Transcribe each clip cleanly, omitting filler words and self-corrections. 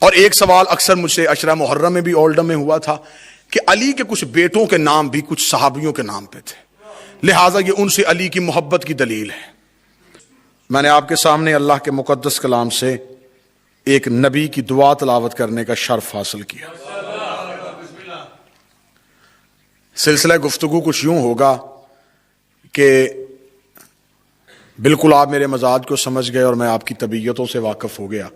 اور ایک سوال اکثر مجھ سے عشرہ محرم میں بھی اولڈم میں ہوا تھا کہ علی کے کچھ بیٹوں کے نام بھی کچھ صحابیوں کے نام پہ تھے، لہٰذا یہ ان سے علی کی محبت کی دلیل ہے۔ میں نے آپ کے سامنے اللہ کے مقدس کلام سے ایک نبی کی دعا تلاوت کرنے کا شرف حاصل کیا۔ سلسلہ گفتگو کچھ یوں ہوگا کہ بالکل آپ میرے مزاج کو سمجھ گئے اور میں آپ کی طبیعتوں سے واقف ہو گیا۔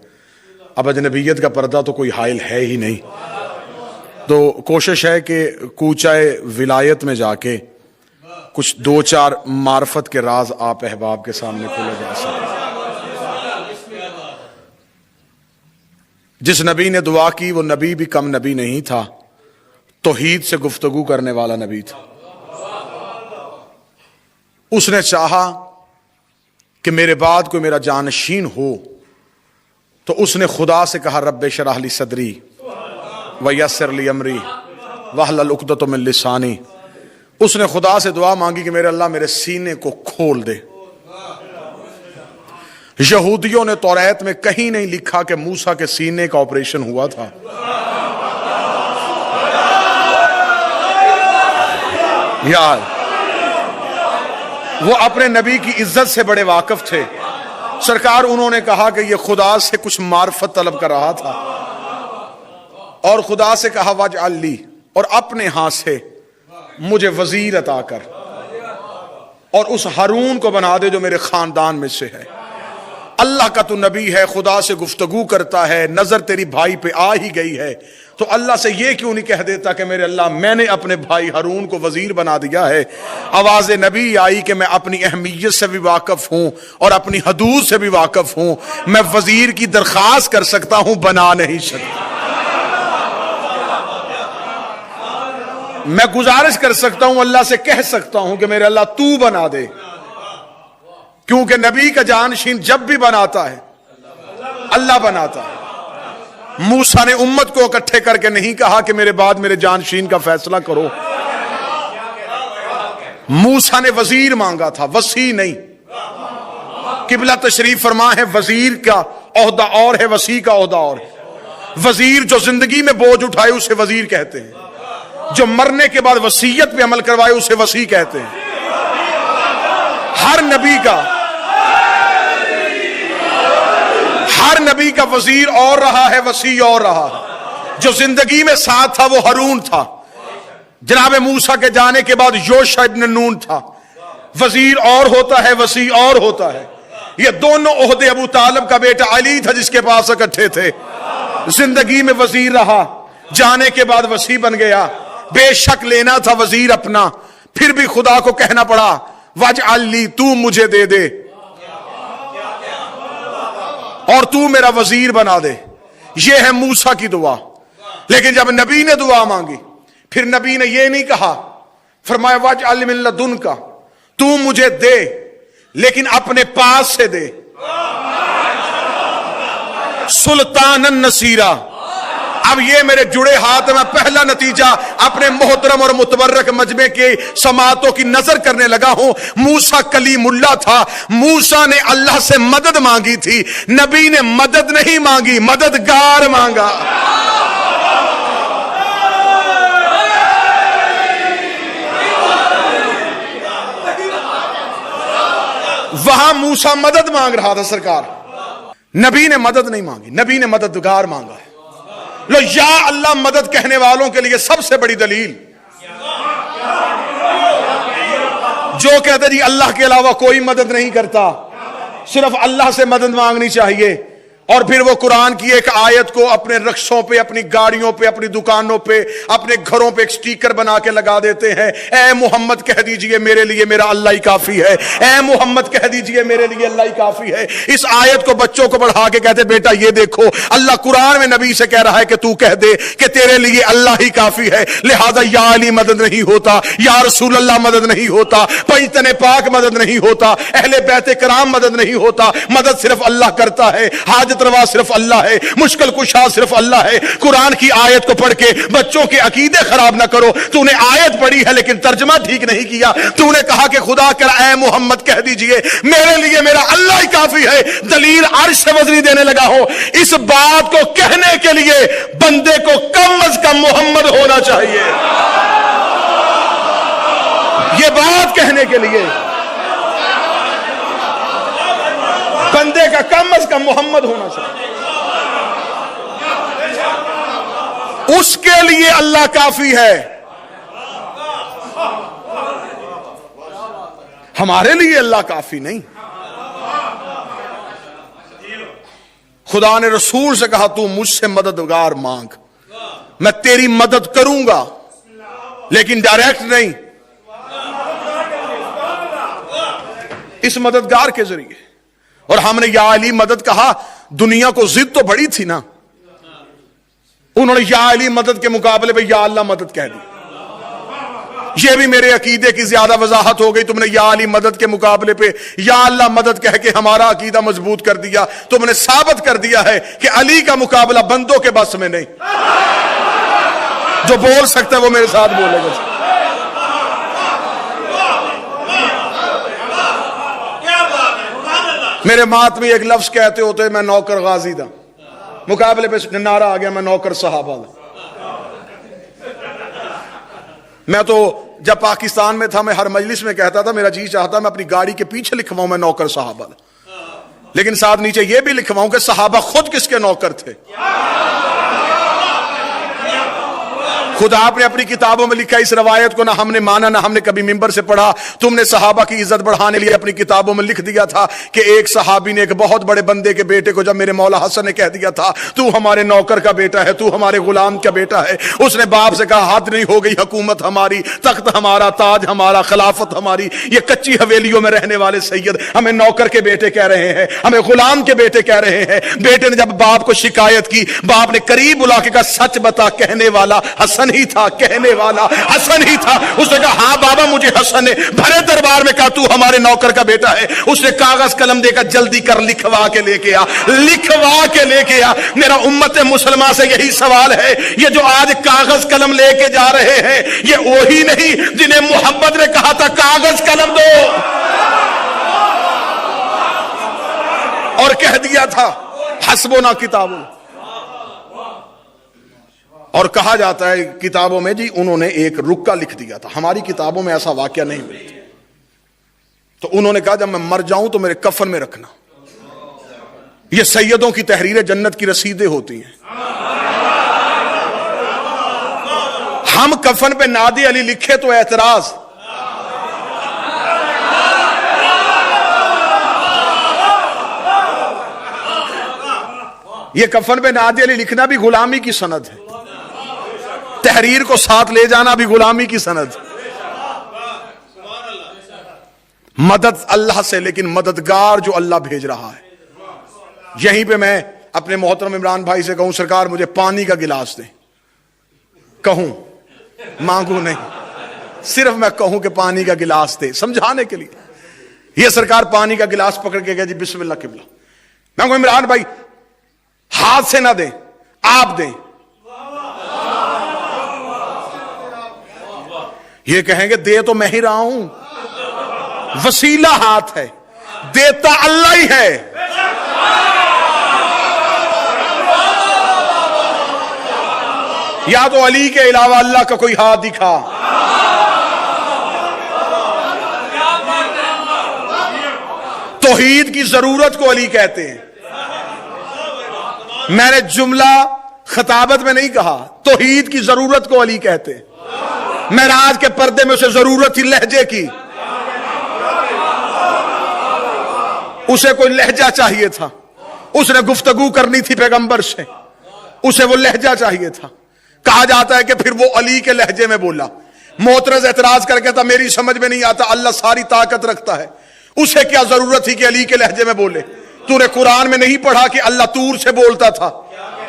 اب اجنبیت کا پردہ تو کوئی حائل ہے ہی نہیں، تو کوشش ہے کہ کوچہ ولایت میں جا کے کچھ دو چار معرفت کے راز آپ احباب کے سامنے کھولے جا سکیں۔ جس نبی نے دعا کی وہ نبی بھی کم نبی نہیں تھا، توحید سے گفتگو کرنے والا نبی تھا۔ اس نے چاہا کہ میرے بعد کوئی میرا جانشین ہو، تو اس نے خدا سے کہا رب اشرح لی صدری ویسر لی امری واحلل عقدۃ من لسانی۔ اس نے خدا سے دعا مانگی کہ میرے اللہ میرے سینے کو کھول دے۔ یہودیوں نے توریت میں کہیں نہیں لکھا کہ موسیٰ کے سینے کا آپریشن ہوا تھا۔ یار وہ اپنے نبی کی عزت سے بڑے واقف تھے۔ سرکار انہوں نے کہا کہ یہ خدا سے کچھ معرفت طلب کر رہا تھا، اور خدا سے کہا واجعل لی، اور اپنے ہاتھ سے مجھے وزیر عطا کر، اور اس ہارون کو بنا دے جو میرے خاندان میں سے ہے۔ اللہ کا تو نبی ہے، خدا سے گفتگو کرتا ہے، نظر تیری بھائی پہ آ ہی گئی ہے، تو اللہ سے یہ کیوں نہیں کہہ دیتا کہ میرے اللہ میں نے اپنے بھائی ہارون کو وزیر بنا دیا ہے۔ آواز نبی آئی کہ میں اپنی اہمیت سے بھی واقف ہوں اور اپنی حدود سے بھی واقف ہوں، میں وزیر کی درخواست کر سکتا ہوں، بنا نہیں سکتا۔ میں گزارش کر سکتا ہوں، اللہ سے کہہ سکتا ہوں کہ میرے اللہ تو بنا دے، کیونکہ نبی کا جانشین جب بھی بناتا ہے اللہ بناتا ہے۔ موسیٰ نے امت کو اکٹھے کر کے نہیں کہا کہ میرے بعد میرے جانشین کا فیصلہ کرو۔ موسیٰ نے وزیر مانگا تھا، وسیع نہیں۔ قبلہ تشریف فرما ہے وزیر کا عہدہ اور ہے، وسیع کا عہدہ اور ہے۔ وزیر جو زندگی میں بوجھ اٹھائے اسے وزیر کہتے ہیں، جو مرنے کے بعد وصیت پہ عمل کروائے اسے وسیع کہتے ہیں۔ ہر نبی کا وزیر اور رہا ہے، وسیع اور رہا ہے۔ جو زندگی میں ساتھ تھا وہ ہارون تھا، جناب موسیٰ کے جانے کے بعد یوشع ابن نون تھا۔ وزیر اور ہوتا ہے، وسیع اور ہوتا ہے۔ یہ دونوں عہدے ابو طالب کا بیٹا علی تھا جس کے پاس اکٹھے تھے۔ زندگی میں وزیر رہا، جانے کے بعد وسیع بن گیا۔ بے شک لینا تھا وزیر اپنا، پھر بھی خدا کو کہنا پڑا واجعل لی، تو مجھے دے دے اور تو میرا وزیر بنا دے۔ یہ ہے موسیٰ کی دعا۔ لیکن جب نبی نے دعا مانگی، پھر نبی نے یہ نہیں کہا، فرمایا واجعل من لدنک، تو مجھے دے لیکن اپنے پاس سے دے، سلطانا نصیرا۔ اب یہ میرے جڑے ہاتھ میں پہلا نتیجہ اپنے محترم اور متبرک مجمع کے سماعتوں کی نظر کرنے لگا ہوں۔ موسیٰ کلیم اللہ تھا، موسیٰ نے اللہ سے مدد مانگی تھی، نبی نے مدد نہیں مانگی، مددگار مانگا۔ وہاں موسیٰ مدد مانگ رہا تھا سرکار، نبی نے مدد نہیں مانگی، نبی نے مددگار مانگا ہے۔ لو یا اللہ مدد کہنے والوں کے لیے سب سے بڑی دلیل، جو کہتے جی اللہ کے علاوہ کوئی مدد نہیں کرتا، صرف اللہ سے مدد مانگنی چاہیے، اور پھر وہ قرآن کی ایک آیت کو اپنے رکشوں پہ، اپنی گاڑیوں پہ، اپنی دکانوں پہ، اپنے گھروں پہ ایک سٹیکر بنا کے لگا دیتے ہیں، اے محمد کہہ دیجئے میرے لیے میرا اللہ ہی کافی ہے، اے محمد کہہ دیجئے میرے لیے اللہ ہی کافی ہے۔ اس آیت کو بچوں کو پڑھا کے کہتے بیٹا یہ دیکھو اللہ قرآن میں نبی سے کہہ رہا ہے کہ تو کہہ دے کہ تیرے لیے اللہ ہی کافی ہے، لہذا یا علی مدد نہیں ہوتا، یا رسول اللہ مدد نہیں ہوتا، پنجتن پاک مدد نہیں ہوتا، اہل بیت کرام مدد نہیں ہوتا، مدد صرف اللہ کرتا ہے۔ حاجت حاجت روا صرف اللہ ہے، مشکل کشا صرف اللہ ہے۔ قرآن کی آیت کو پڑھ کے بچوں کے عقیدے خراب نہ کرو۔ تو نے آیت پڑھی ہے لیکن ترجمہ ٹھیک نہیں کیا۔ تو نے کہا کہ خدا کر اے محمد کہہ دیجئے میرے لیے میرا اللہ ہی کافی ہے، دلیل عرش سے وزنی دینے لگا ہو۔ اس بات کو کہنے کے لیے بندے کو کم از کم محمد ہونا چاہیے۔ یہ بات کہنے کے لیے بندے کا کم از کم محمد ہونا چاہیے۔ اس کے لیے اللہ کافی ہے، ہمارے لیے اللہ کافی نہیں۔ خدا نے رسول سے کہا تو مجھ سے مددگار مانگ، میں تیری مدد کروں گا لیکن ڈائریکٹ نہیں، اس مددگار کے ذریعے۔ اور ہم نے یا علی مدد کہا، دنیا کو ضد تو بڑی تھی نا، انہوں نے یا علی مدد کے مقابلے پہ یا اللہ مدد کہہ دی۔ یہ بھی میرے عقیدے کی زیادہ وضاحت ہو گئی۔ تم نے یا علی مدد کے مقابلے پہ یا اللہ مدد کہہ کے ہمارا عقیدہ مضبوط کر دیا۔ تم نے ثابت کر دیا ہے کہ علی کا مقابلہ بندوں کے بس میں نہیں۔ جو بول سکتا ہے وہ میرے ساتھ بولے گا۔ میرے ماتمی ایک لفظ کہتے ہوتے میں نوکر غازی تھا، مقابلے پہ نعرہ آ گیا میں نوکر صحابہ تھا۔ میں تو جب پاکستان میں تھا میں ہر مجلس میں کہتا تھا میرا جی چاہتا میں اپنی گاڑی کے پیچھے لکھواؤں میں نوکر صحابہ تھا، لیکن ساتھ نیچے یہ بھی لکھواؤں کہ صحابہ خود کس کے نوکر تھے۔ خدا آپ نے اپنی کتابوں میں لکھا، اس روایت کو نہ ہم نے مانا نہ ہم نے کبھی ممبر سے پڑھا۔ تم نے صحابہ کی عزت بڑھانے لیے اپنی کتابوں میں لکھ دیا تھا کہ ایک صحابی نے ایک بہت بڑے بندے کے بیٹے کو جب میرے مولا حسن نے کہہ دیا تھا تو ہمارے نوکر کا بیٹا ہے، تو ہمارے غلام کا بیٹا ہے، اس نے باپ سے کہا حد نہیں ہو گئی، حکومت ہماری، تخت ہمارا، تاج ہمارا، خلافت ہماری، یہ کچی حویلیوں میں رہنے والے سید ہمیں نوکر کے بیٹے کہہ رہے ہیں، ہمیں غلام کے بیٹے کہہ رہے ہیں۔ بیٹے نے جب باپ کو شکایت کی، باپ نے قریب بلا کے کہا سچ بتا، کہنے والا حسن ہی تھا، کہنے والا حسن ہی تھا۔ اس نے کہا ہاں بابا مجھے حسن نے بھرے دربار میں کہا تو ہمارے نوکر کا بیٹا ہے۔ اس نے کاغذ قلم دے کر جلدی کر لکھوا کے لے کے آ، لکھوا کے لے کے آ۔ میرا امت مسلمہ سے یہی سوال ہے، یہ جو آج کاغذ قلم لے کے جا رہے ہیں یہ وہی نہیں جنہیں محمد نے کہا تھا کاغذ قلم دو، اور کہہ دیا تھا حسبنا کتابنا۔ اور کہا جاتا ہے کتابوں میں جی انہوں نے ایک رکا لکھ دیا تھا، ہماری کتابوں میں ایسا واقعہ نہیں ملتا۔ تو انہوں نے کہا جب میں مر جاؤں تو میرے کفن میں رکھنا۔ یہ سیدوں کی تحریر جنت کی رسیدیں ہوتی ہیں۔ ہم کفن پہ نادی علی لکھے تو اعتراض، یہ کفن پہ نادی علی لکھنا بھی غلامی کی سند ہے، تحریر کو ساتھ لے جانا بھی غلامی کی سند۔ مدد اللہ سے، لیکن مددگار جو اللہ بھیج رہا ہے۔ یہیں پہ میں اپنے محترم عمران بھائی سے کہوں سرکار مجھے پانی کا گلاس دیں، کہوں مانگوں نہیں، صرف میں کہوں کہ پانی کا گلاس دے، سمجھانے کے لیے۔ یہ سرکار پانی کا گلاس پکڑ کے گیا جی بسم اللہ قبلہ، میں کہوں عمران بھائی ہاتھ سے نہ دیں آپ دیں، یہ کہیں گے دے تو میں ہی رہا ہوں، وسیلہ ہاتھ ہے، دیتا اللہ ہی ہے۔ یا تو علی کے علاوہ اللہ کا کوئی ہاتھ دکھا۔ توحید کی ضرورت کو علی کہتے ہیں۔ میں نے جملہ خطابت میں نہیں کہا، توحید کی ضرورت کو علی کہتے ہیں۔ معراج کے پردے میں اسے ضرورت تھی لہجے کی، اسے کوئی لہجہ چاہیے تھا، اس نے گفتگو کرنی تھی پیغمبر سے، اسے وہ لہجہ چاہیے تھا۔ کہا جاتا ہے کہ پھر وہ علی کے لہجے میں بولا۔ معترض اعتراض کر کے تھا میری سمجھ میں نہیں آتا، اللہ ساری طاقت رکھتا ہے، اسے کیا ضرورت تھی کہ علی کے لہجے میں بولے؟ تو نے قرآن میں نہیں پڑھا کہ اللہ طور سے بولتا تھا،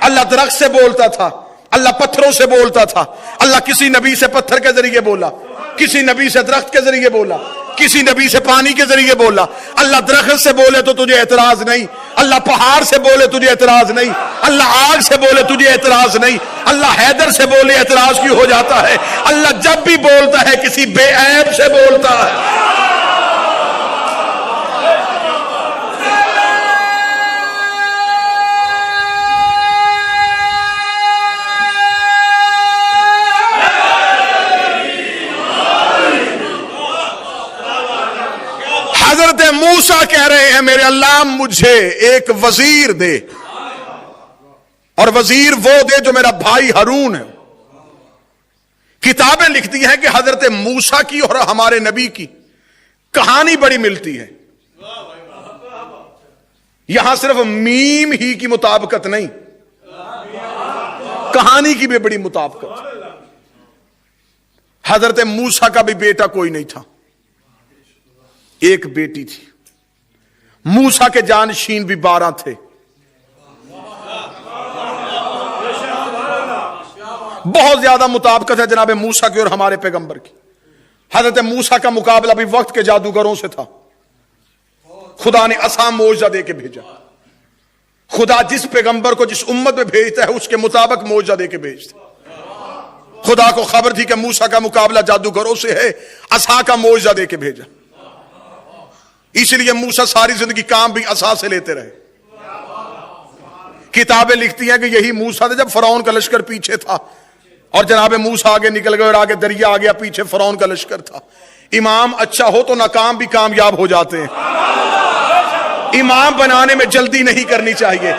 اللہ درخت سے بولتا تھا، اللہ پتھروں سے بولتا تھا، اللہ کسی نبی سے پتھر کے ذریعے بولا، کسی نبی سے درخت کے ذریعے بولا، کسی نبی سے پانی کے ذریعے بولا۔ اللہ درخت سے بولے تو تجھے اعتراض نہیں، اللہ پہاڑ سے بولے تجھے اعتراض نہیں، اللہ آگ سے بولے تجھے اعتراض نہیں، اللہ حیدر سے بولے اعتراض کیوں ہو جاتا ہے؟ اللہ جب بھی بولتا ہے کسی بے عیب سے بولتا ہے۔ حضرت موسیٰ کہہ رہے ہیں میرے اللہ مجھے ایک وزیر دے، اور وزیر وہ دے جو میرا بھائی ہارون ہے۔ کتابیں لکھتی ہیں کہ حضرت موسیٰ کی اور ہمارے نبی کی کہانی بڑی ملتی ہے، یہاں صرف میم ہی کی مطابقت نہیں، کہانی کی بھی بڑی مطابقت۔ حضرت موسیٰ کا بھی بیٹا کوئی نہیں تھا، ایک بیٹی تھی۔ موسیٰ کے جانشین بھی 12 تھے۔ بہت زیادہ مطابقت ہے جناب موسیٰ کی اور ہمارے پیغمبر کی۔ حضرت موسیٰ کا مقابلہ بھی وقت کے جادوگروں سے تھا۔ خدا نے عصا معجزہ دے کے بھیجا۔ خدا جس پیغمبر کو جس امت میں بھیجتا ہے اس کے مطابق معجزہ دے کے بھیجتا ہے۔ خدا کو خبر تھی کہ موسیٰ کا مقابلہ جادوگروں سے ہے، عصا کا معجزہ دے کے بھیجا۔ اس لیے موسیٰ ساری زندگی کام بھی عصا سے لیتے رہے۔ کتابیں لکھتی ہیں کہ یہی موسیٰ تھا جب فرعون کا لشکر پیچھے تھا، اور جناب موسیٰ آگے نکل گئے اور آگے دریا آ گیا، پیچھے فرعون کا لشکر تھا۔ امام اچھا ہو تو ناکام بھی کامیاب ہو جاتے ہیں۔ امام بنانے میں جلدی نہیں کرنی چاہیے،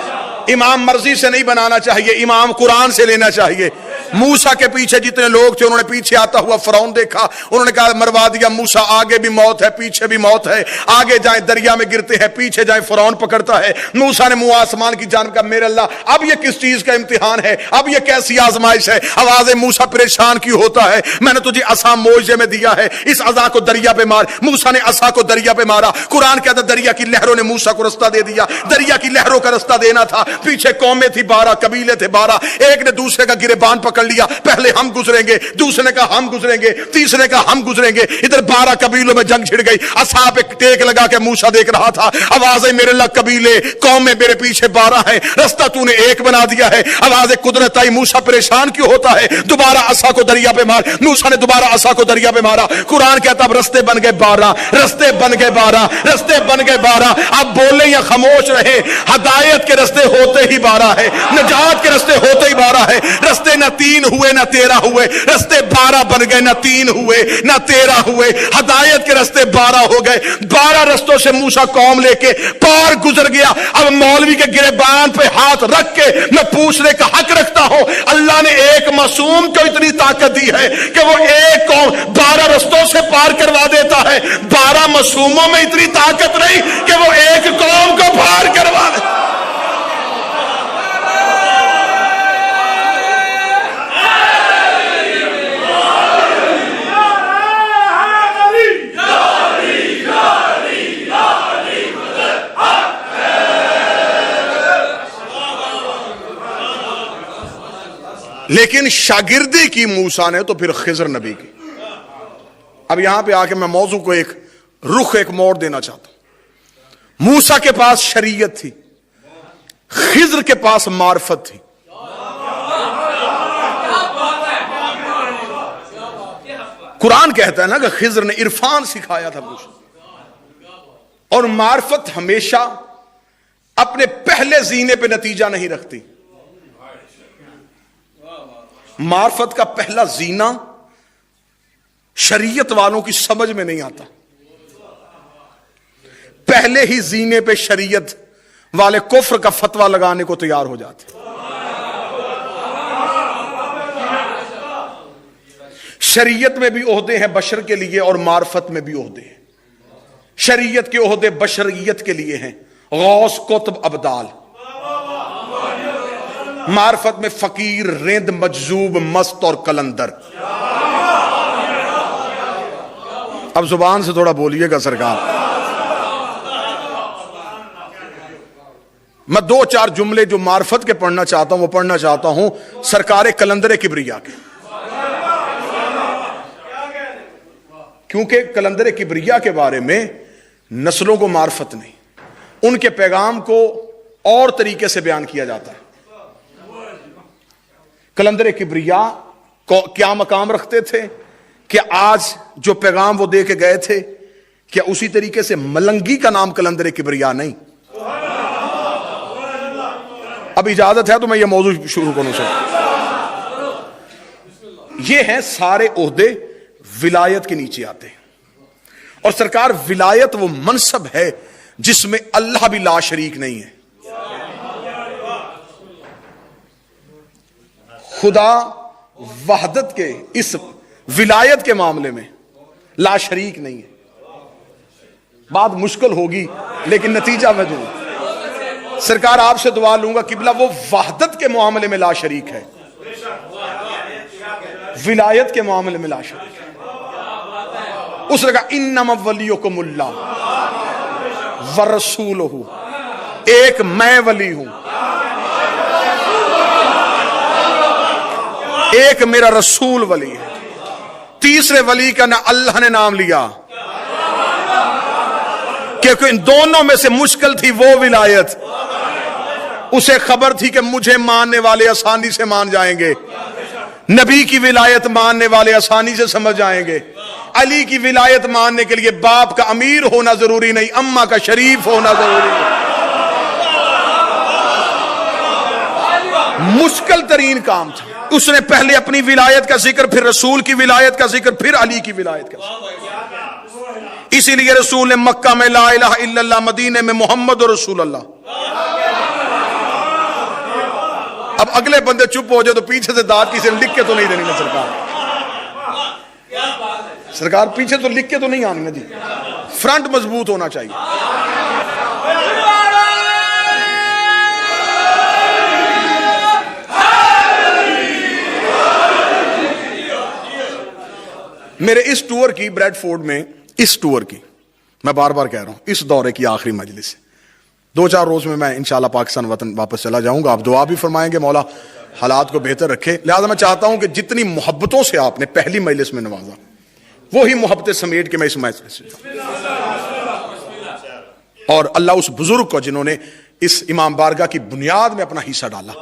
امام مرضی سے نہیں بنانا چاہیے، امام قرآن سے لینا چاہیے۔ موسیٰ کے پیچھے جتنے لوگ تھے انہوں نے پیچھے آتا ہوا فرعون دیکھا، انہوں نے کہا مروا دیا موسیٰ، آگے بھی موت ہے پیچھے بھی موت ہے، آگے جائیں دریا میں گرتے ہیں، پیچھے جائیں فرعون پکڑتا ہے۔ موسیٰ نے منہ آسمان کی جانب کہا میرے اللہ اب یہ کس چیز کا امتحان ہے، اب یہ کیسی آزمائش ہے؟ آواز موسیٰ پریشان کیوں ہوتا ہے؟ میں نے تجھے عصا معجزے میں دیا ہے، اس عصا کو دریا پہ مار۔ موسیٰ نے عصا کو دریا پہ مارا۔ قرآن کہتا ہے دریا کی لہروں نے موسیٰ کو رستہ دے دیا۔ دریا کی لہروں کا رستہ دینا تھا، پیچھے قومیں تھی 12، قبیلے تھے 12، ایک نے دوسرے کا گریبان پکڑ لیا، پہلے ہم گزریں گے، دوسرے نے کہا ہم گزریں گے، تیسرے نے کہا ہم گزریں گے۔ ادھر 12 قبیلوں میں جنگ چھڑ گئی۔ عصا پہ ٹیک لگا کے موسیٰ دیکھ رہا تھا، آوازیں میرے اللہ قبیلے قومیں میرے پیچھے 12 ہیں، رستہ تو نے ایک بنا دیا ہے۔ آواز قدرت آئی، موسیٰ پریشان کیوں ہوتا ہے؟ دوبارہ عصا کو دریا پہ مار۔ موسیٰ نے دوبارہ عصا کو دریا پہ مارا۔ قرآن کہتا اب رستے بن گئے 12، رستے بن گئے 12، رستے بن گئے 12۔ اب بولیں یا خاموش رہے، ہدایت کے رستے ہوتے ہی 12 ہے، نجات کے رستے ہوتے ہی 12 ہے۔ رستے نہ 3 ہوئے نہ 13 ہوئے، رستے 12 بن گئے، نہ 3 ہوئے نہ 13 ہوئے، ہدایت کے رستے 12 ہو گئے۔ 12 رستوں سے موسیٰ قوم لے کے پار گزر گیا۔ اب مولوی کے گریبان پہ ہاتھ رکھ کے میں پوچھنے کا حق رکھتا ہوں، اللہ نے ایک معصوم کو اتنی طاقت دی ہے کہ وہ ایک قوم 12 رستوں سے پار کروا دیتا ہے، 12 معصوموں میں اتنی طاقت نہیں کہ وہ ایک قوم کو پار کروا دے۔ لیکن شاگردی کی موسیٰ نے تو پھر خضر نبی کی۔ اب یہاں پہ آ کے میں موضوع کو ایک موڑ دینا چاہتا ہوں۔ موسیٰ کے پاس شریعت تھی، خضر کے پاس معرفت تھی۔ قرآن کہتا ہے نا کہ خضر نے عرفان سکھایا تھا موسیٰ، اور معرفت ہمیشہ اپنے پہلے زینے پہ نتیجہ نہیں رکھتی۔ معرفت کا پہلا زینہ شریعت والوں کی سمجھ میں نہیں آتا، پہلے ہی زینے پہ شریعت والے کفر کا فتویٰ لگانے کو تیار ہو جاتے۔ شریعت میں بھی عہدے ہیں بشر کے لیے اور معرفت میں بھی عہدے ہیں۔ شریعت کے عہدے بشریت کے لیے ہیں، غوث قطب ابدال۔ معرفت میں فقیر، رند، مجذوب، مست اور کلندر۔ اب زبان سے تھوڑا بولیے گا سرکار۔ میں 2-4 جملے جو معرفت کے پڑھنا چاہتا ہوں وہ پڑھنا چاہتا ہوں سرکار کلندر کبریا کے، کیونکہ کلندر کبریا کے بارے میں نسلوں کو معرفت نہیں، ان کے پیغام کو اور طریقے سے بیان کیا جاتا ہے۔ کلندر کبریا کو کیا مقام رکھتے تھے کہ آج جو پیغام وہ دے کے گئے تھے کیا اسی طریقے سے ملنگی کا نام کلندر کبریا نہیں؟ اب اجازت ہے تو میں یہ موضوع شروع کروں سر۔ یہ ہیں سارے عہدے ولایت کے نیچے آتے ہیں، اور سرکار ولایت وہ منصب ہے جس میں اللہ بھی لا شریک نہیں ہے۔ خدا وحدت کے اس ولایت کے معاملے میں لا شریک نہیں ہے۔ بات مشکل ہوگی لیکن نتیجہ میں دوں، سرکار آپ سے دعا لوں گا قبلہ وہ وحدت کے معاملے میں لا شریک ہے، ولایت کے معاملے میں لا شریک ہے۔ اس نے کہا انما ولیکم اللہ ورسولہ، ایک میں ولی ہوں، ایک میرا رسول ولی ہے۔ تیسرے ولی کا نہ اللہ نے نام لیا، کیونکہ ان دونوں میں سے مشکل تھی وہ ولایت۔ اسے خبر تھی کہ مجھے ماننے والے آسانی سے مان جائیں گے، نبی کی ولایت ماننے والے آسانی سے سمجھ جائیں گے۔ علی کی ولایت ماننے کے لیے باپ کا امیر ہونا ضروری نہیں، اماں کا شریف ہونا ضروری ہے۔ مشکل ترین کام تھا۔ اس نے پہلے اپنی ولایت کا ذکر، پھر رسول کی ولایت کا ذکر، پھر علی کی ولایت کا ذکر۔ اسی لیے رسول نے مکہ میں لا الہ الا اللہ، مدینے میں محمد رسول اللہ۔ اب اگلے بندے چپ ہو جائے تو پیچھے سے داد کسی نے لکھ کے تو نہیں دینی نا سرکار پیچھے تو لکھ کے تو نہیں آنی نا جی، فرنٹ مضبوط ہونا چاہیے۔ میرے اس ٹور کی بریڈ فورڈ میں، اس ٹور کی میں بار بار کہہ رہا ہوں، اس دورے کی آخری مجلس ہے۔ 2-4 روز میں انشاءاللہ پاکستان وطن واپس چلا جاؤں گا۔ آپ دعا بھی فرمائیں گے مولا حالات کو بہتر رکھے۔ لہذا میں چاہتا ہوں کہ جتنی محبتوں سے آپ نے پہلی مجلس میں نوازا، وہی محبتیں سمیٹ کے میں اس مجلس سے اور اللہ اس بزرگ کو جنہوں نے اس امام بارگاہ کی بنیاد میں اپنا حصہ ڈالا،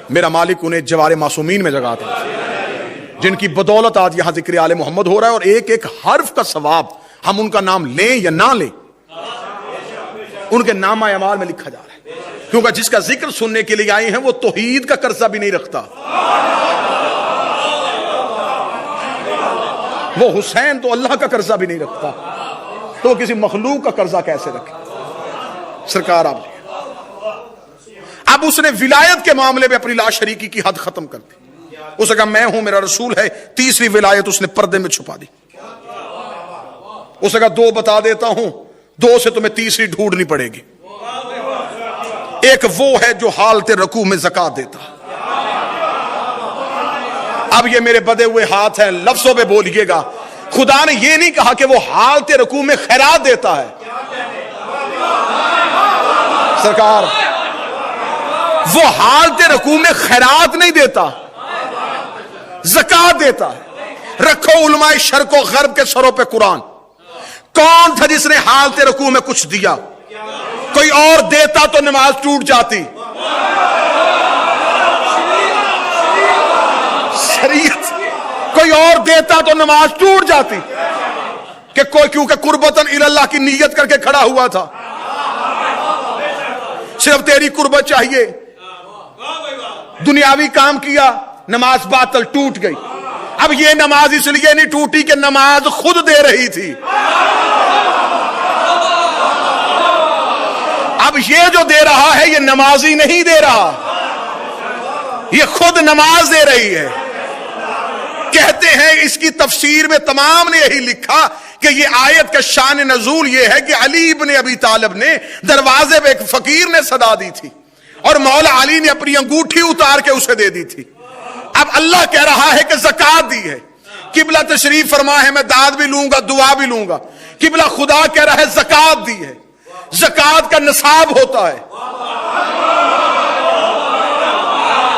میرا مالک انہیں جوار معصومین میں جگہ تھا، جن کی بدولت آج یہاں ذکر آل محمد ہو رہا ہے، اور ایک ایک حرف کا ثواب ہم ان کا نام لیں یا نہ لیں ان کے نامہ اعمال میں لکھا جا رہا ہے، کیونکہ جس کا ذکر سننے کے لیے آئے ہیں وہ توحید کا قرضہ بھی نہیں رکھتا۔ وہ حسین تو اللہ کا قرضہ بھی نہیں رکھتا، تو کسی مخلوق کا قرضہ کیسے رکھے؟ سرکار آپ اب اس نے ولایت کے معاملے میں اپنی لا شریکی کی حد ختم کر دی۔ اس نے کہا میں ہوں، میرا رسول ہے۔ تیسری ولایت اس نے پردے میں چھپا دی۔ اس نے کہا 2 بتا دیتا ہوں، 2 سے تمہیں تیسری ڈھونڈنی پڑے گی۔ ایک وہ ہے جو حالت رکوع میں زکات دیتا۔ اب یہ میرے بدے ہوئے ہاتھ ہیں، لفظوں پہ بولیے گا، خدا نے یہ نہیں کہا کہ وہ حالت رکوع میں خیرات دیتا ہے۔ سرکار وہ حالت رکوع میں خیرات نہیں دیتا، زکات دیتا ہے۔ رکھو علماء شرق و غرب کے سروں پہ قرآن، کون تھا جس نے حالت رکوع میں کچھ دیا؟ کوئی اور دیتا تو نماز ٹوٹ جاتی۔ شریعت کوئی اور دیتا تو نماز ٹوٹ جاتی، کہ کوئی کیونکہ قربتاً اللہ کی نیت کر کے کھڑا ہوا تھا، صرف تیری قربت چاہیے، دنیاوی کام کیا، نماز باطل ٹوٹ گئی۔ اب یہ نماز اس لیے نہیں ٹوٹی کہ نماز خود دے رہی تھی، اب یہ جو دے رہا ہے یہ نمازی نہیں دے رہا، یہ خود نماز دے رہی ہے۔ کہتے ہیں اس کی تفسیر میں تمام نے یہی لکھا کہ یہ آیت کا شان نزول یہ ہے کہ علی ابن ابی طالب نے دروازے پہ ایک فقیر نے صدا دی تھی، اور مولا علی نے اپنی انگوٹھی اتار کے اسے دے دی تھی۔ اب اللہ کہہ رہا ہے کہ زکات دی ہے، قبلہ تشریف فرما ہے میں داد بھی لوں گا دعا بھی لوں گا، قبلہ خدا کہہ رہا ہے زکات دی ہے، زکات کا نصاب ہوتا ہے۔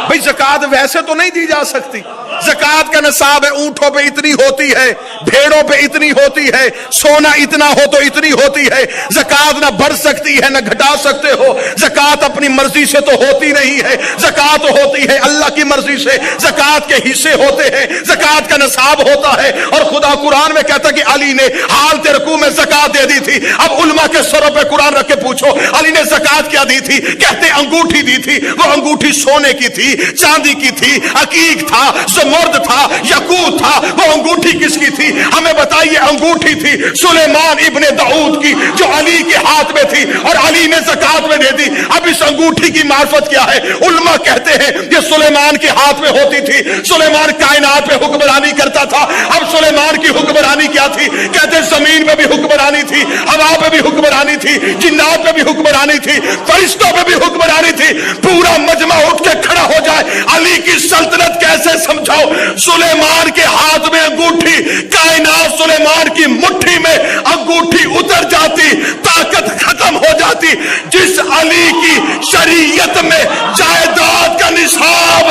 بھئی زکات ویسے تو نہیں دی جا سکتی، زکات کا نصاب ہے، اونٹوں پہ اتنی ہوتی ہے، بھیڑوں پہ اتنی ہوتی ہے, سونا اتنا ہو تو اتنی ہوتی ہے, زکات نہ بڑھ سکتی ہے نہ گھٹا سکتے ہو, زکات اپنی مرضی سے تو ہوتی نہیں ہے, زکات ہوتی ہے اللہ کی مرضی سے, زکات کے حصے ہوتے ہیں, زکات کا نصاب ہوتا ہے. اور خدا قرآن میں کہتا کہ علی نے حالت رکوع میں زکات دے دی تھی. اب علماء کے سروں پہ قرآن رکھ کے پوچھو علی نے زکات کیا دی تھی, کہتے انگوٹھی دی تھی. وہ انگوٹھی سونے کی تھی, چاندی کی تھی, عقیق تھا, زمرد تھا, یاقوت تھا. وہ انگوٹھی کس کی تھی ہمیں بتائیے؟ انگوٹھی تھی سلیمان ابن داؤد کی جو علی کے ہاتھ میں تھی اور علی نے زکات میں دے دی. اب اس انگوٹھی کی معرفت کیا ہے؟ علماء کہتے ہیں یہ سلیمان کے ہاتھ میں ہوتی تھی. سلیمان کائنات پہ حکمرانی کرتا تھا. اب سلیمان کی حکمرانی کیا تھی؟ کہتے زمین میں بھی حکمرانی تھی, ہوا پہ بھی حکمرانی تھی, جنات پہ بھی حکمرانی تھی, فرشتوں پہ بھی حکمرانی تھی. پورا مجمع اٹھ کے کھڑا ہو جائے, علی کی سلطنت کیسے سمجھاؤ؟ سلیمان کے ہاتھ میں انگوٹھی, کائنات سلیمان کی مٹھی میں, انگوٹھی اتر جاتی, طاقت ختم ہو جاتی. جس علی کی شریعت میں جائیداد کا نصاب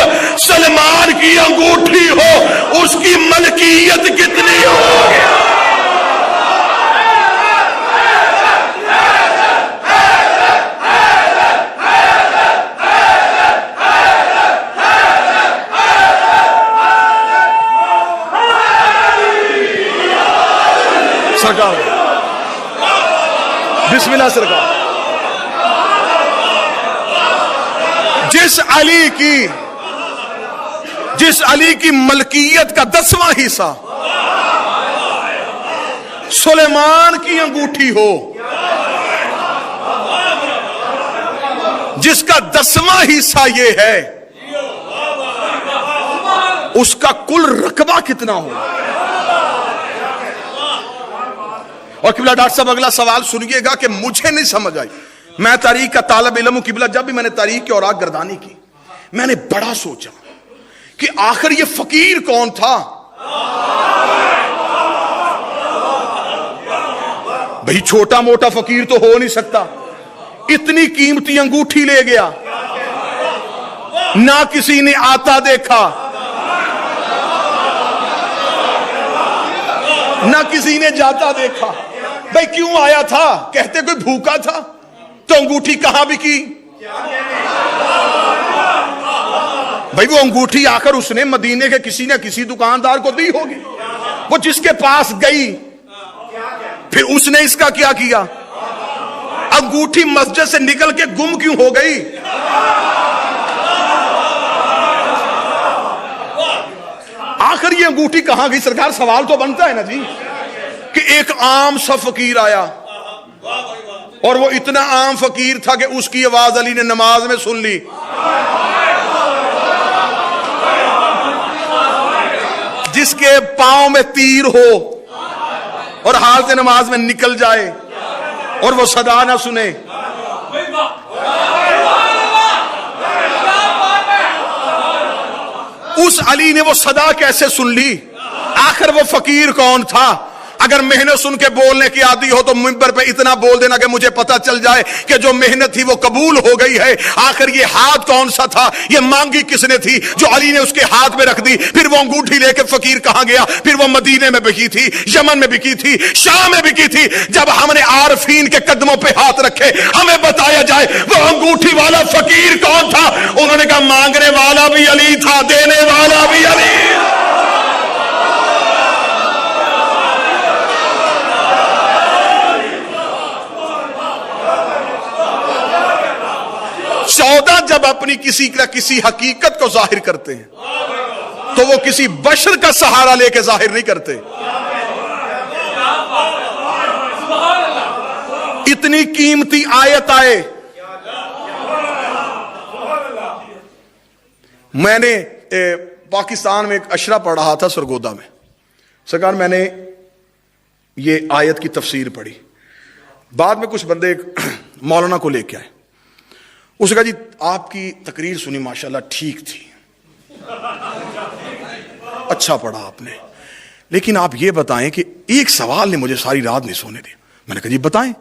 سلمان کی انگوٹھی ہو, اس کی ملکیت کتنی ہوگی؟ سرکار بسم اللہ سرکار. جس علی کی ملکیت کا 10واں حصہ سلیمان کی انگوٹھی ہو, جس کا 10واں حصہ یہ ہے, اس کا کل رقبہ کتنا ہو؟ اور قبلہ ڈاکٹر صاحب اگلا سوال سنیے گا کہ مجھے نہیں سمجھ آئی. میں تاریخ کا طالب علم ہوں قبلہ. جب بھی میں نے تاریخ کی اوراق گردانی کی میں نے بڑا سوچا کہ آخر یہ فقیر کون تھا؟ بھئی چھوٹا موٹا فقیر تو ہو نہیں سکتا. اتنی قیمتی انگوٹھی لے گیا, نہ کسی نے آتا دیکھا, نہ کسی نے جاتا دیکھا. بھئی کیوں آیا تھا؟ کہتے کوئی بھوکا تھا. تو انگوٹھی کہاں بکی؟ بھئی وہ انگوٹھی آخر اس نے مدینے کے کسی نہ کسی دکاندار کو دی ہوگی. وہ جس کے پاس گئی پھر اس نے اس کا کیا کیا؟ انگوٹھی مسجد سے نکل کے گم کیوں ہو گئی؟ آخر یہ انگوٹھی کہاں گئی؟ سرکار سوال تو بنتا ہے نا جی کہ ایک عام سا فقیر آیا اور وہ اتنا عام فقیر تھا کہ اس کی آواز علی نے نماز میں سن لی. جس کے پاؤں میں تیر ہو اور حالت نماز میں نکل جائے اور وہ صدا نہ سنے. اس علی نے وہ صدا کیسے سن لی؟ آخر وہ فقیر کون تھا؟ اگر محنت سن کے بولنے کی عادی ہو تو منبر پہ اتنا بول دینا کہ مجھے پتا چل جائے کہ جو محنت تھی وہ قبول ہو گئی ہے. آخر یہ ہاتھ کون سا تھا؟ یہ مانگی کس نے تھی جو علی نے اس کے ہاتھ میں رکھ دی؟ پھر وہ انگوٹھی لے کے فقیر کہاں گیا؟ پھر وہ مدینے میں بکی تھی, یمن میں بکی تھی, شام میں بکی تھی. جب ہم نے عارفین کے قدموں پہ ہاتھ رکھے ہمیں بتایا جائے وہ انگوٹھی والا فقیر کون تھا. انہوں نے کہا مانگنے والا بھی علی تھا, دینے والا بھی علی. چودہ جب اپنی کسی حقیقت کو ظاہر کرتے ہیں تو وہ کسی بشر کا سہارا لے کے ظاہر نہیں کرتے. اتنی قیمتی آیت آئے. میں نے پاکستان میں ایک اشرا پڑھ رہا تھا سرگودا میں. سرکار میں نے یہ آیت کی تفسیر پڑھی. بعد میں کچھ بندے مولانا کو لے کے آئے. اس نے کہا جی آپ کی تقریر سنی ماشاءاللہ ٹھیک تھی, اچھا پڑھا آپ نے, لیکن آپ یہ بتائیں کہ ایک سوال نے مجھے ساری رات نہیں سونے دیا. میں نے کہا جی بتائیں.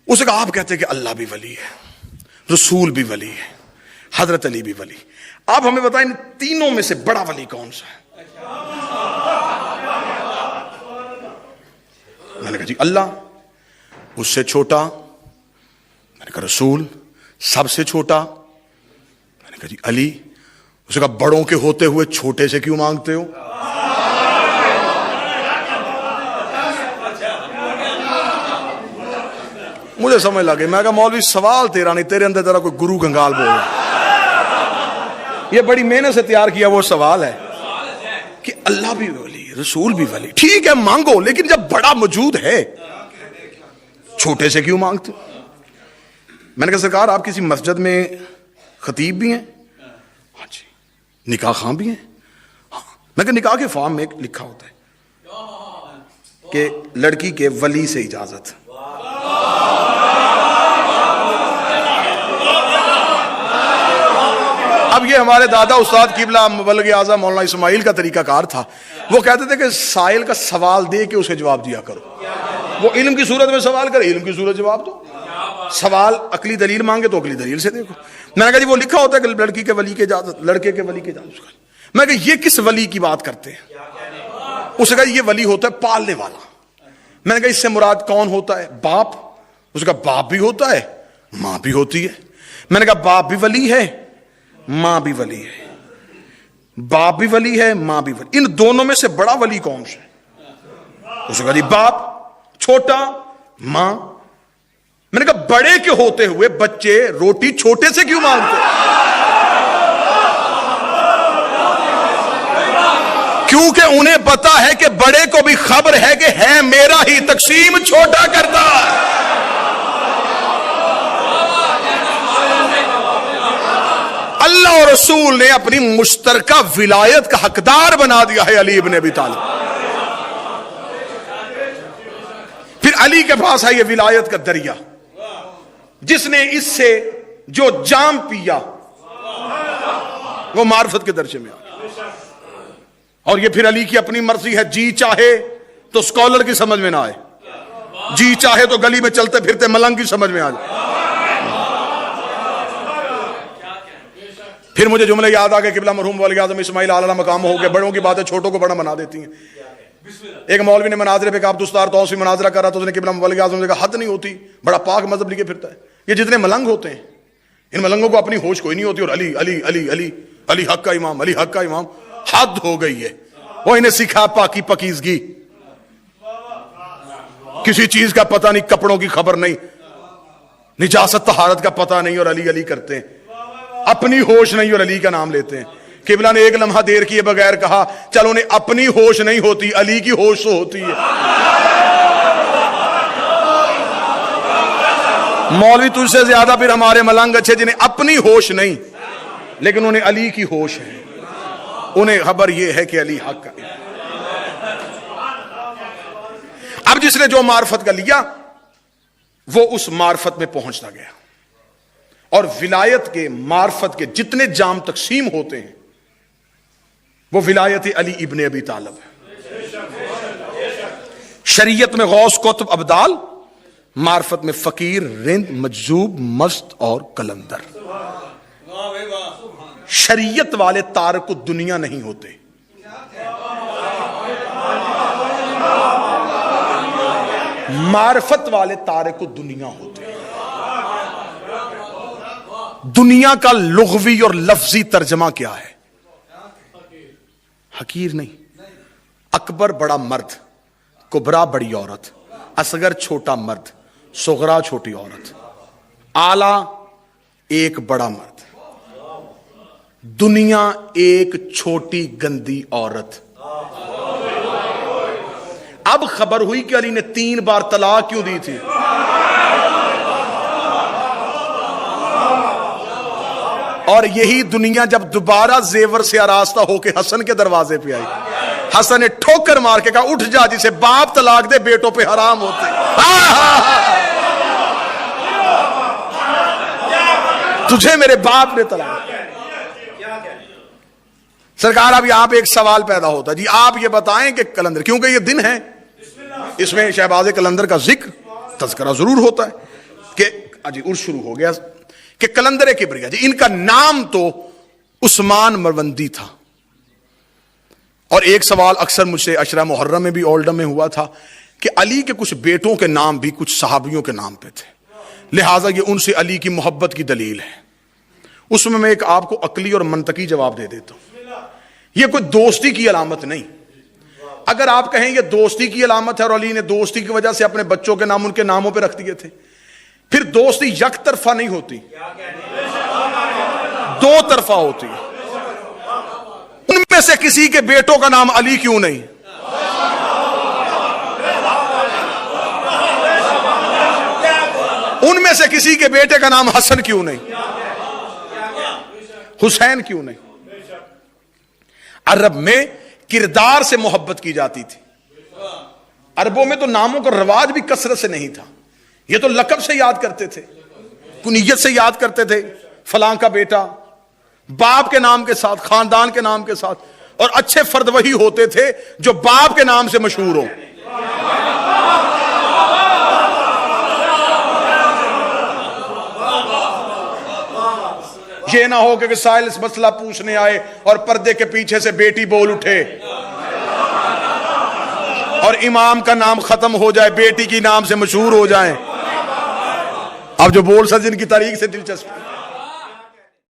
اس نے کہا آپ کہتے ہیں کہ اللہ بھی ولی ہے, رسول بھی ولی ہے, حضرت علی بھی ولی. آپ ہمیں بتائیں تینوں میں سے بڑا ولی کون سا ہے؟ میں نے کہا جی اللہ، اس سے چھوٹا، میں نے کہا رسول، سب سے چھوٹا، میں نے کہا جی علی، اس نے کہا بڑوں کے ہوتے ہوئے چھوٹے سے کیوں مانگتے ہو؟ مجھے سمجھ لگے، میں کہا مولوی سوال تیرا نہیں، تیرے اندر تیرا کوئی گرو گنگال بول رہا ہے، یہ بڑی محنت سے تیار کیا وہ سوال ہے کہ اللہ بھی ولی، رسول بھی ولی، ٹھیک ہے مانگو، لیکن جب بڑا موجود ہے چھوٹے سے کیوں مانگتے؟ میں نے کہا سرکار آپ کسی مسجد میں خطیب بھی ہیں؟ ہاں جی۔ نکاح خواہ بھی ہیں؟ ہاں۔ میں کہا نکاح کے فارم میں لکھا ہوتا ہے کہ لڑکی کے ولی سے اجازت۔ اب یہ ہمارے دادا استاد قبلہ مبلغ اعظم مولانا اسماعیل کا طریقہ کار تھا، وہ کہتے تھے کہ سائل کا سوال دے کے اسے جواب دیا کرو، وہ علم کی صورت میں سوال کرے، علم کی صورت جواب دو، سوال عقلی دلیل مانگے تو عقلی دلیل سے دیکھو۔ میں نے کہا جی وہ لکھا ہوتا ہے کہ لڑکی کے ولی کی اجازت، لڑکے کے ولی کی اجازت۔ میں نے کہا یہ کس ولی کی بات کرتے ہیں؟ اس نے کہا یہ ولی ہوتا ہے پالنے والا۔ میں نے کہا اس سے مراد کون ہوتا ہے؟ باپ۔ اس نے کہا باپ بھی ہوتا ہے، ماں بھی ہوتی ہے۔ میں نے کہا باپ بھی ولی ہے، ماں بھی ولی ہے، باپ بھی ولی ہے، ماں بھی ولی، ان دونوں میں سے بڑا ولی کون سا ہے؟ اس نے کہا جی باپ، چھوٹا ماں۔ میں نے کہا بڑے کے ہوتے ہوئے بچے روٹی چھوٹے سے کیوں مانگتے؟ کیونکہ انہیں پتا ہے کہ بڑے کو بھی خبر ہے کہ ہے میرا ہی، تقسیم چھوٹا کرتا ہے۔ اللہ اور رسول نے اپنی مشترکہ ولایت کا حقدار بنا دیا ہے علی ابن ابی طالب۔ پھر علی کے پاس ہے یہ ولایت کا دریا، جس نے اس سے جو جام پیا وہ معرفت کے درجے میں آ گیا۔ اور یہ پھر علی کی اپنی مرضی ہے، جی چاہے تو اسکالر کی سمجھ میں نہ آئے، جی چاہے تو گلی میں چلتے پھرتے ملنگ کی سمجھ میں آ جائے۔ پھر مجھے جملے یاد آ گئے، قبلہ مرحوم ولی اعظم اسماعیل اعلیٰ مقام ہو گئے، بڑوں کی باتیں چھوٹوں کو بڑا بنا دیتی ہیں۔ ایک مولوی نے مناظرے پہ عبد الستار توسی مناظرہ کر رہا تھا، اس نے قبلہ ولی اعظم نے کہا حد نہیں ہوتی، بڑا پاک مذہب لے کے پھرتا ہے، یہ جتنے ملنگ ہوتے ہیں ان ملنگوں کو اپنی ہوش کوئی نہیں ہوتی، اور علی علی علی علی علی حق کا امام، علی حق کا امام، حد ہو گئی ہے۔ وہ انہیں سکھا پاکی پکیزگی، کسی چیز کا پتہ نہیں، کپڑوں کی خبر نہیں، نجاست طہارت کا پتہ نہیں، اور علی علی کرتے ہیں، اپنی ہوش نہیں اور علی کا نام لیتے ہیں۔ قبلہ نے ایک لمحہ دیر کیے بغیر کہا چلو انہیں اپنی ہوش نہیں ہوتی، علی کی ہوش تو ہوتی ہے۔ مولوی تجھ سے زیادہ پھر ہمارے ملنگ اچھے جنہیں اپنی ہوش نہیں لیکن انہیں علی کی ہوش ہے، انہیں خبر یہ ہے کہ علی حق کا۔ اب جس نے جو معرفت کا لیا وہ اس معرفت میں پہنچتا گیا، اور ولایت کے معرفت کے جتنے جام تقسیم ہوتے ہیں وہ ولایت علی ابن ابی طالب ہے۔ شریعت میں غوث قطب ابدال، معرفت میں فقیر رند مجذوب مست اور قلندر۔ شریعت والے تارک الدنیا نہیں ہوتے، معرفت والے تارک الدنیا ہوتے ہیں۔ دنیا کا لغوی اور لفظی ترجمہ کیا ہے؟ حقیر نہیں، اکبر بڑا مرد، کبرا بڑی عورت، اصغر چھوٹا مرد، صغرا چھوٹی عورت، اعلی ایک بڑا مرد، دنیا ایک چھوٹی گندی عورت۔ اب خبر ہوئی کہ علی نے 3 بار طلاق کیوں دی تھی؟ اور یہی دنیا جب دوبارہ زیور سے آراستہ ہو کے حسن کے دروازے پہ آئی، حسن نے ٹھوکر مار کے کہا اٹھ جا، جسے باپ طلاق دے بیٹوں پہ حرام ہوتے۔ تجھے میرے باپ نے طلاق۔ سرکار اب یہاں پہ ایک سوال پیدا ہوتا ہے، جی آپ یہ بتائیں کہ کلندر، کیونکہ یہ دن ہے اس میں شہباز کلندر کا ذکر تذکرہ ضرور ہوتا ہے کہ جی عرس شروع ہو گیا کہ کلندر کبریا، جی ان کا نام تو عثمان مروندی تھا۔ اور ایک سوال اکثر مجھ سے عشرہ محرم میں بھی اولڈم میں ہوا تھا کہ علی کے کچھ بیٹوں کے نام بھی کچھ صحابیوں کے نام پہ تھے، لہٰذا یہ ان سے علی کی محبت کی دلیل ہے۔ اس میں ایک آپ کو عقلی اور منطقی جواب دے دیتا ہوں، یہ کوئی دوستی کی علامت نہیں۔ اگر آپ کہیں یہ دوستی کی علامت ہے اور علی نے دوستی کی وجہ سے اپنے بچوں کے نام ان کے ناموں پہ رکھ دیے تھے، پھر دوستی یک طرفہ نہیں ہوتی، دو طرفہ ہوتی ہے۔ ان میں سے کسی کے بیٹوں کا نام علی کیوں نہیں؟ ان میں سے کسی کے بیٹے کا نام حسن کیوں نہیں؟ حسین کیوں نہیں؟ عرب میں کردار سے محبت کی جاتی تھی۔ عربوں میں تو ناموں کا رواج بھی کثرت سے نہیں تھا، یہ تو لقب سے یاد کرتے تھے، کنیت سے یاد کرتے تھے، فلاں کا بیٹا، باپ کے نام کے ساتھ، خاندان کے نام کے ساتھ۔ اور اچھے فرد وہی ہوتے تھے جو باپ کے نام سے مشہور ہو۔ یہ نہ ہو کہ سائل اس مسئلہ پوچھنے آئے اور پردے کے پیچھے سے بیٹی بول اٹھے اور امام کا نام ختم ہو جائے، بیٹی کی نام سے مشہور ہو جائیں۔ اب جو بول سکتے جن کی تاریخ سے دلچسپی